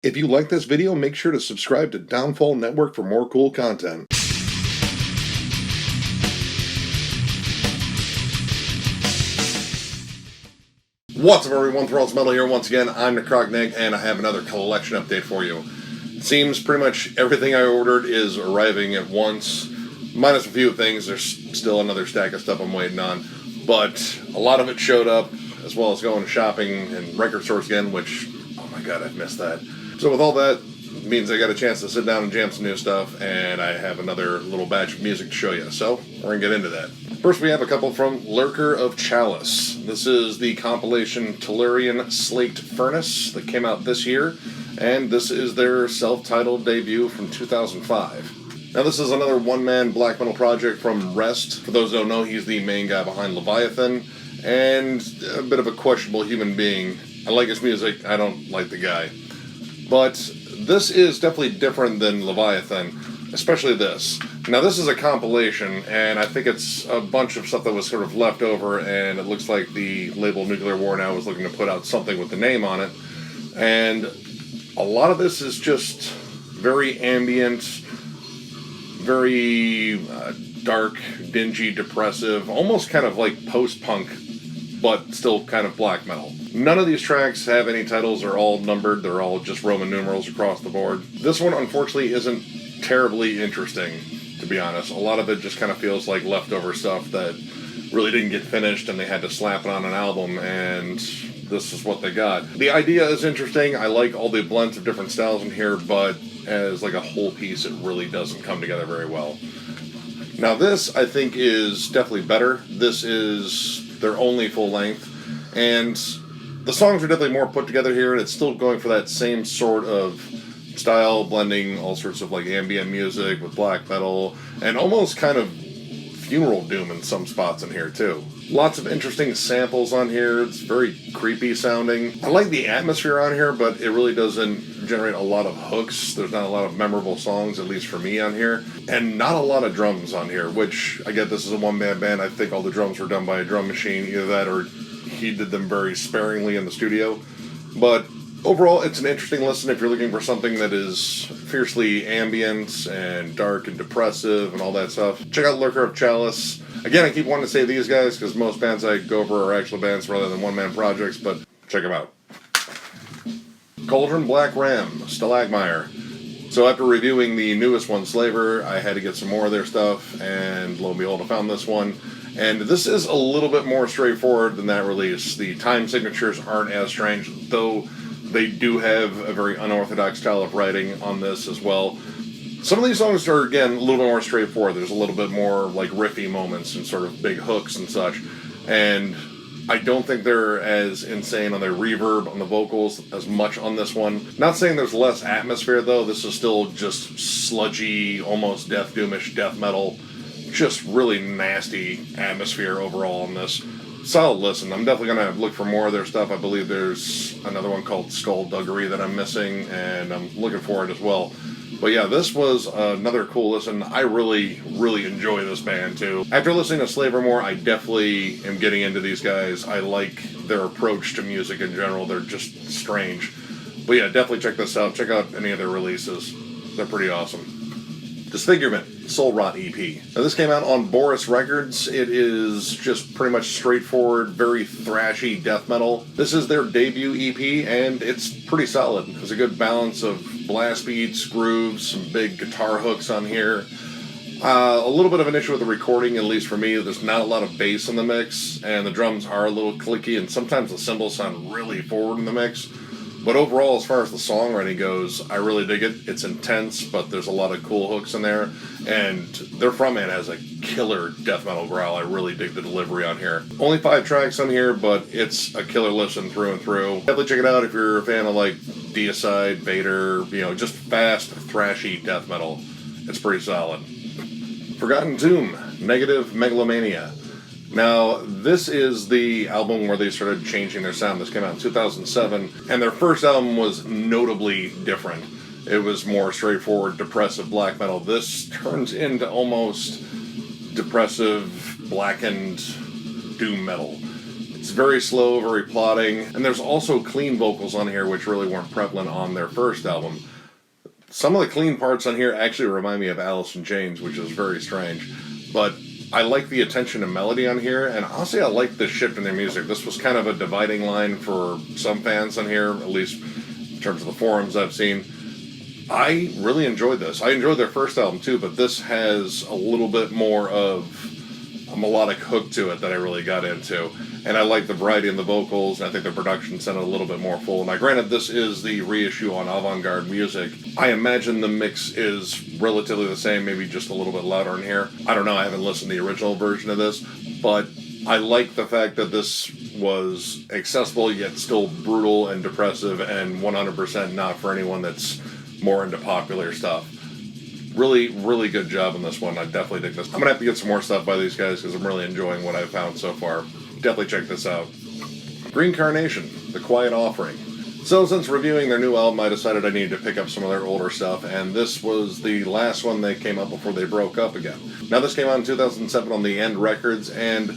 If you like this video, make sure to subscribe to Downfall Network for more cool content. What's up everyone, Thralls Metal here once again. I'm Necrotic, and I have another collection update for you. It seems pretty much everything I ordered is arriving at once, minus a few things. There's still another stack of stuff I'm waiting on, but a lot of it showed up, as well as going shopping and record stores again, which, oh my god, I've missed that. So with all that, it means I got a chance to sit down and jam some new stuff, and I have another little batch of music to show you, so we're going to get into that. First we have a couple from Lurker of Chalice. This is the compilation Tellurian Slaked Furnace that came out this year, and this is their self-titled debut from 2005. Now this is another one-man black metal project from Rest. For those who don't know, he's the main guy behind Leviathan, and a bit of a questionable human being. I like his music, I don't like the guy. But this is definitely different than Leviathan, especially this. Now this is a compilation, and I think it's a bunch of stuff that was sort of left over, and it looks like the label Nuclear War now is looking to put out something with the name on it. And a lot of this is just very ambient, very dark, dingy, depressive, almost kind of like post-punk, but still kind of black metal. None of these tracks have any titles. They're all numbered. They're all just Roman numerals across the board. This one, unfortunately, isn't terribly interesting, to be honest. A lot of it just kind of feels like leftover stuff that really didn't get finished, and they had to slap it on an album, and this is what they got. The idea is interesting. I like all the blends of different styles in here, but as like a whole piece, it really doesn't come together very well. Now this, I think, is definitely better. This is their only full length, and the songs are definitely more put together here, and it's still going for that same sort of style, blending all sorts of like ambient music with black metal, and almost kind of funeral doom in some spots in here too. Lots of interesting samples on here. It's very creepy sounding. I like the atmosphere on here, but it really doesn't generate a lot of hooks. There's not a lot of memorable songs, at least for me, on here. And not a lot of drums on here, which, I get this is a one-man band. I think all the drums were done by a drum machine, either that or he did them very sparingly in the studio. But overall, it's an interesting listen if you're looking for something that is fiercely ambient and dark and depressive and all that stuff. Check out Lurker of Chalice. Again, I keep wanting to say these guys because most bands I go over are actual bands rather than one-man projects, but check them out. Cauldron Black Ram, Stalagmire. So after reviewing the newest one, Slaver, I had to get some more of their stuff, and lo and behold, I found this one. And this is a little bit more straightforward than that release. The time signatures aren't as strange, though they do have a very unorthodox style of writing on this as well. Some of these songs are, again, a little bit more straightforward. There's a little bit more like riffy moments and sort of big hooks and such. And I don't think they're as insane on their reverb on the vocals as much on this one. Not saying there's less atmosphere, though. This is still just sludgy, almost death doomish death metal. Just really nasty atmosphere overall on this. Solid listen. I'm definitely going to look for more of their stuff. I believe there's another one called Skullduggery that I'm missing, and I'm looking for it as well. But yeah, this was another cool listen. I really, really enjoy this band too. After listening to Slaver more, I definitely am getting into these guys. I like their approach to music in general. They're just strange. But yeah, definitely check this out. Check out any of their releases. They're pretty awesome. Disfigurement Soul Rot EP. Now this came out on Boris Records. It is just pretty much straightforward, very thrashy death metal. This is their debut EP, and it's pretty solid. There's a good balance of blast beats, grooves, some big guitar hooks on here. A little bit of an issue with the recording, at least for me. There's not a lot of bass in the mix, and the drums are a little clicky, and sometimes the cymbals sound really forward in the mix. But overall, as far as the songwriting goes, I really dig it. It's intense, but there's a lot of cool hooks in there. And their frontman has a killer death metal growl. I really dig the delivery on here. Only 5 tracks on here, but it's a killer listen through and through. Definitely check it out if you're a fan of like Deicide, Vader, just fast, thrashy death metal. It's pretty solid. Forgotten Tomb, Negative Megalomania. Now, this is the album where they started changing their sound. This came out in 2007, and their first album was notably different. It was more straightforward, depressive black metal. This turns into almost depressive, blackened doom metal. It's It's very slow, very plodding, and there's also clean vocals on here which really weren't prevalent on their first album. Some of the clean parts on here actually remind me of Alice in Chains, which is very strange. But I like the attention to melody on here, and honestly I like the shift in their music. This was kind of a dividing line for some fans on here, at least in terms of the forums I've seen. I really enjoyed this. I enjoyed their first album too, but this has a little bit more of a melodic hook to it that I really got into. And I like the variety in the vocals, and I think the production sounded a little bit more full. Now granted, this is the reissue on Avant-Garde Music. I imagine the mix is relatively the same, maybe just a little bit louder in here. I don't know, I haven't listened to the original version of this, but I like the fact that this was accessible yet still brutal and depressive, and 100% not for anyone that's more into popular stuff. Really, really good job on this one. I definitely dig this. I'm going to have to get some more stuff by these guys because I'm really enjoying what I've found so far. Definitely check this out. Green Carnation, The Quiet Offering. So since reviewing their new album, I decided I needed to pick up some of their older stuff, and this was the last one they came out before they broke up again. Now this came out in 2007 on the End Records, and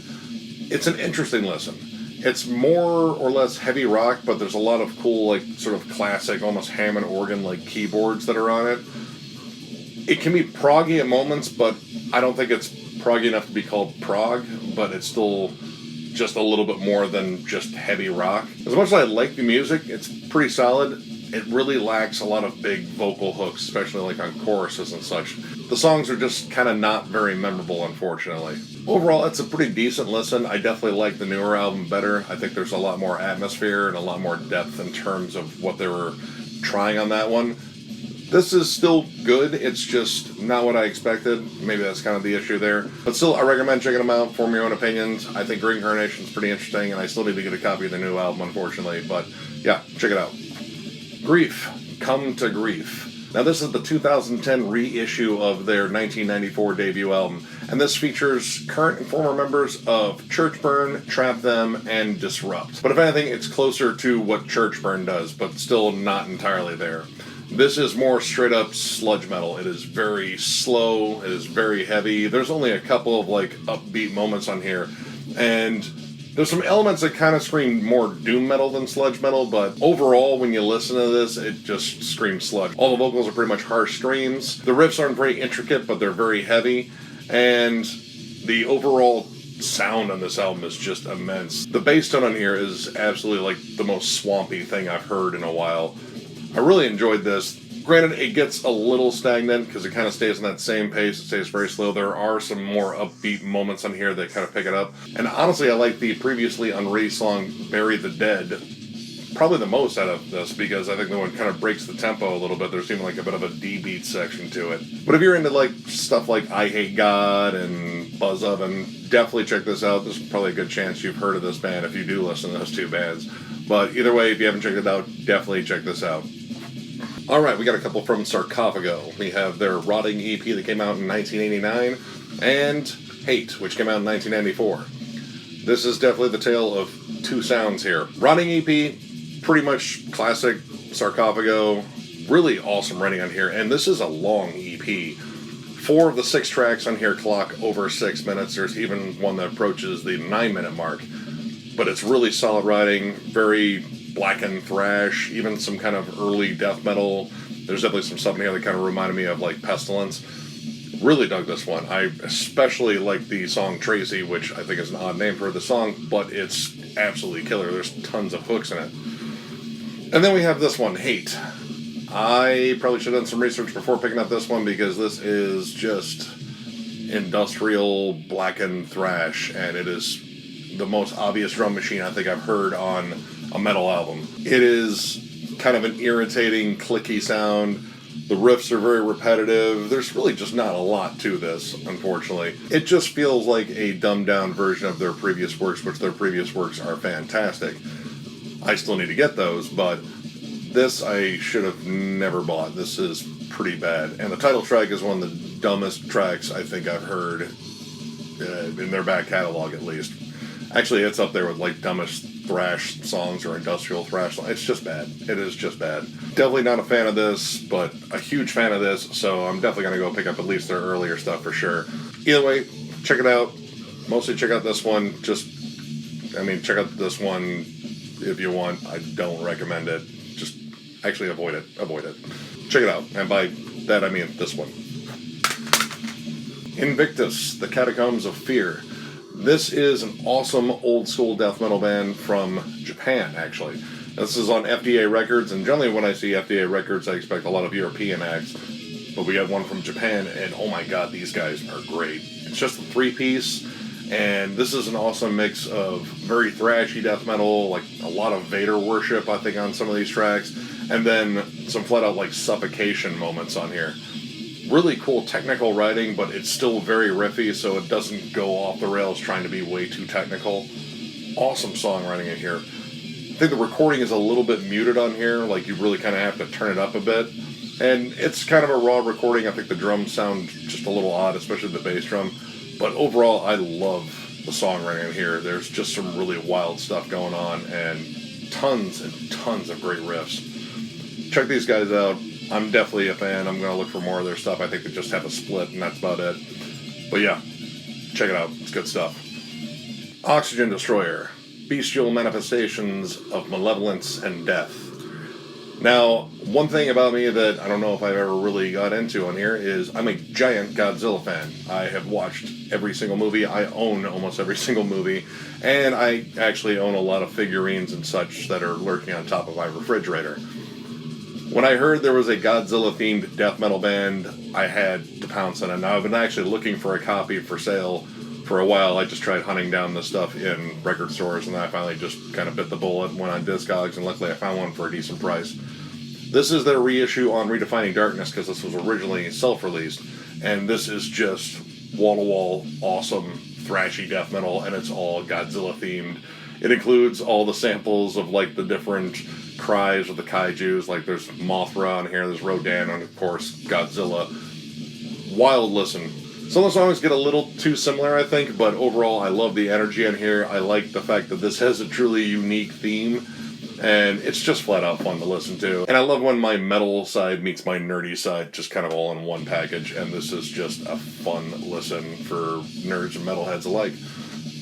it's an interesting listen. It's more or less heavy rock, but there's a lot of cool, like, sort of classic, almost Hammond organ-like keyboards that are on it. It can be proggy at moments, but I don't think it's proggy enough to be called prog, but it's still just a little bit more than just heavy rock. As much as I like the music, it's pretty solid. It really lacks a lot of big vocal hooks, especially like on choruses and such. The songs are just kind of not very memorable, unfortunately. Overall, it's a pretty decent listen. I definitely like the newer album better. I think there's a lot more atmosphere and a lot more depth in terms of what they were trying on that one. This is still good, it's just not what I expected. Maybe that's kind of the issue there. But still, I recommend checking them out, form your own opinions. I think Green Carnation's pretty interesting, and I still need to get a copy of the new album, unfortunately. But yeah, check it out. Grief, Come to Grief. Now this is the 2010 reissue of their 1994 debut album, and this features current and former members of Churchburn, Trap Them, and Disrupt. But if anything, it's closer to what Churchburn does, but still not entirely there. This is more straight-up sludge metal. It is very slow, it is very heavy. There's only a couple of, like, upbeat moments on here, and there's some elements that kind of scream more doom metal than sludge metal, but overall, when you listen to this, it just screams sludge. All the vocals are pretty much harsh screams. The riffs aren't very intricate, but they're very heavy, and the overall sound on this album is just immense. The bass tone on here is absolutely, like, the most swampy thing I've heard in a while. I really enjoyed this. Granted, it gets a little stagnant because it kind of stays on that same pace. It stays very slow. There are some more upbeat moments on here that kind of pick it up. And honestly, I like the previously unreleased song, Bury the Dead, probably the most out of this, because I think the one kind of breaks the tempo a little bit. There's even like a bit of a D-beat section to it. But if you're into like stuff like I Hate God and Buzz Oven, definitely check this out. There's probably a good chance you've heard of this band if you do listen to those two bands. But either way, if you haven't checked it out, definitely check this out. Alright, we got a couple from Sarcofago. We have their Rotting EP that came out in 1989, and Hate, which came out in 1994. This is definitely the tale of two sounds here. Rotting EP, pretty much classic Sarcofago, really awesome writing on here, and this is a long EP. 4 of the 6 tracks on here clock over 6 minutes. There's even one that approaches the 9-minute mark. But it's really solid writing, very blackened thrash, even some kind of early death metal. There's definitely some stuff in here that kind of reminded me of like Pestilence. Really dug this one. I especially like the song Tracy, which I think is an odd name for the song, but it's absolutely killer. There's tons of hooks in it. And then we have this one, Hate. I probably should have done some research before picking up this one because this is just industrial blackened thrash, and it is the most obvious drum machine I think I've heard on a metal album. It is kind of an irritating, clicky sound. The riffs are very repetitive. There's really just not a lot to this, unfortunately. It just feels like a dumbed-down version of their previous works, which their previous works are fantastic. I still need to get those, but this I should have never bought. This is pretty bad. And the title track is one of the dumbest tracks I think I've heard in their back catalog, at least. Actually, it's up there with like dumbest thrash songs or industrial thrash songs. It's just bad. It is just bad. Definitely not a fan of this, but a huge fan of this, so I'm definitely going to go pick up at least their earlier stuff for sure. Either way, check it out. Mostly check out this one. Just I mean, check out this one if you want. I don't recommend it. Just actually avoid it. Avoid it. Check it out. And by that, I mean this one. Invictus, the Catacombs of Fear. This is an awesome old school death metal band from Japan, actually. This is on FDA Records, and generally when I see FDA Records, I expect a lot of European acts. But we got one from Japan, and oh my god, these guys are great. It's just a 3-piece, and this is an awesome mix of very thrashy death metal, like a lot of Vader worship, I think, on some of these tracks, and then some flat-out, like, suffocation moments on here. Really cool technical writing, but it's still very riffy, so it doesn't go off the rails trying to be way too technical. Awesome songwriting in here. I think the recording is a little bit muted on here, like you really kind of have to turn it up a bit. And it's kind of a raw recording. I think the drums sound just a little odd, especially the bass drum. But overall, I love the songwriting in here. There's just some really wild stuff going on, and tons of great riffs. Check these guys out. I'm definitely a fan. I'm going to look for more of their stuff. I think they just have a split, and that's about it. But yeah, check it out. It's good stuff. Oxygen Destroyer. Bestial manifestations of malevolence and death. Now, one thing about me that I don't know if I've ever really got into on here is I'm a giant Godzilla fan. I have watched every single movie. I own almost every single movie. And I actually own a lot of figurines and such that are lurking on top of my refrigerator. When I heard there was a Godzilla-themed death metal band, I had to pounce on it. Now, I've been actually looking for a copy for sale for a while. I just tried hunting down this stuff in record stores, and then I finally just kind of bit the bullet and went on Discogs, and luckily I found one for a decent price. This is their reissue on Redefining Darkness, because this was originally self-released, and this is just wall-to-wall, awesome, thrashy death metal, and it's all Godzilla-themed. It includes all the samples of, like, the different cries of the kaijus, like there's Mothra on here, there's Rodan, and of course, Godzilla. Wild listen. Some of the songs get a little too similar, I think, but overall, I love the energy in here. I like the fact that this has a truly unique theme, and it's just flat out fun to listen to. And I love when my metal side meets my nerdy side, just kind of all in one package, and this is just a fun listen for nerds and metalheads alike.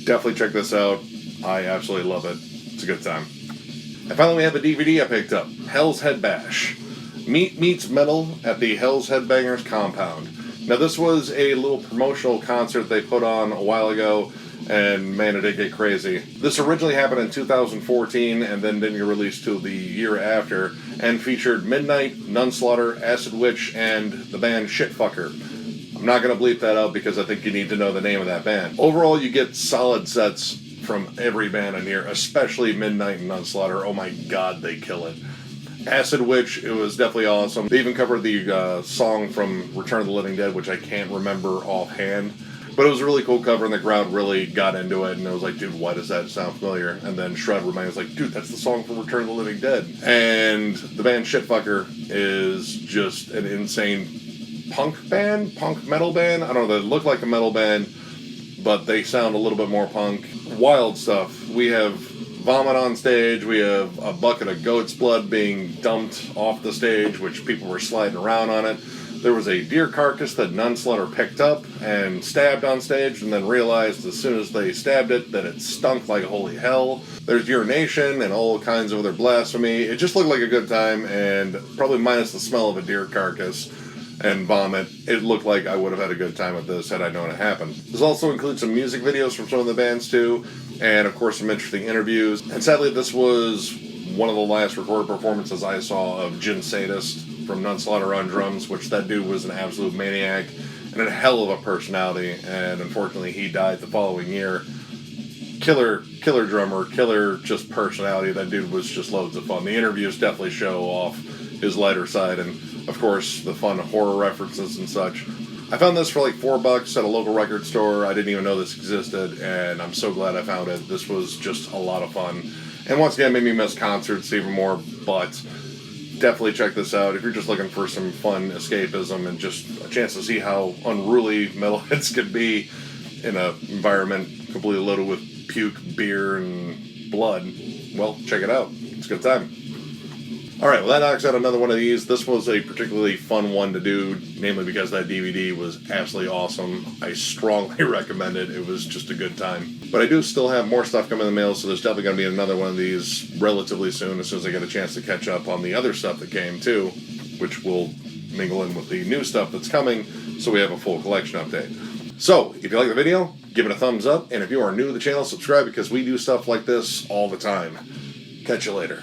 Definitely check this out. I absolutely love it. It's a good time. And finally, we have a DVD I picked up, Hell's Headbash. Meat meets metal at the Hell's Headbangers compound. Now, this was a little promotional concert they put on a while ago, and man, it did get crazy. This originally happened in 2014, and then didn't get released till the year after, and featured Midnight, Nunslaughter, Acid Witch, and the band Shitfucker. I'm not going to bleep that out because I think you need to know the name of that band. Overall, you get solid sets from every band in here, especially Midnight and Nunslaughter. Oh my god, they kill it. Acid Witch, it was definitely awesome. They even covered the song from Return of the Living Dead, which I can't remember offhand. But it was a really cool cover, and the crowd really got into it, and it was like, dude, why does that sound familiar? And then Shred reminded us, like, dude, that's the song from Return of the Living Dead. And the band Shitfucker is just an insane punk band, punk metal band. I don't know, they look like a metal band, but they sound a little bit more punk. Wild stuff. We have vomit on stage, we have a bucket of goat's blood being dumped off the stage, which people were sliding around on it. There was a deer carcass that Nunslaughter picked up and stabbed on stage, and then realized as soon as they stabbed it that it stunk like holy hell. There's urination and all kinds of other blasphemy. It just looked like a good time, and probably minus the smell of a deer carcass and vomit, it looked like I would have had a good time with this had I known it happened. This also includes some music videos from some of the bands too, and of course some interesting interviews. And sadly, this was one of the last recorded performances I saw of Jin Sadist from Nunslaughter on drums, which that dude was an absolute maniac and a hell of a personality, and unfortunately he died the following year. Killer drummer, killer just personality. That dude was just loads of fun. The interviews definitely show off his lighter side, and of course the fun horror references and such. I found this for like $4 at a local record store. I didn't even know this existed, and I'm so glad I found it. This was just a lot of fun, and once again made me miss concerts even more, but definitely check this out if you're just looking for some fun escapism and just a chance to see how unruly metalheads could be in an environment completely loaded with puke, beer, and blood. Well, check it out. It's a good time. Alright, well that knocks out another one of these. This was a particularly fun one to do, namely because that DVD was absolutely awesome. I strongly recommend it. It was just a good time. But I do still have more stuff coming in the mail, so there's definitely going to be another one of these relatively soon, as soon as I get a chance to catch up on the other stuff that came too, which will mingle in with the new stuff that's coming, so we have a full collection update. So, if you like the video, give it a thumbs up, and if you are new to the channel, subscribe, because we do stuff like this all the time. Catch you later.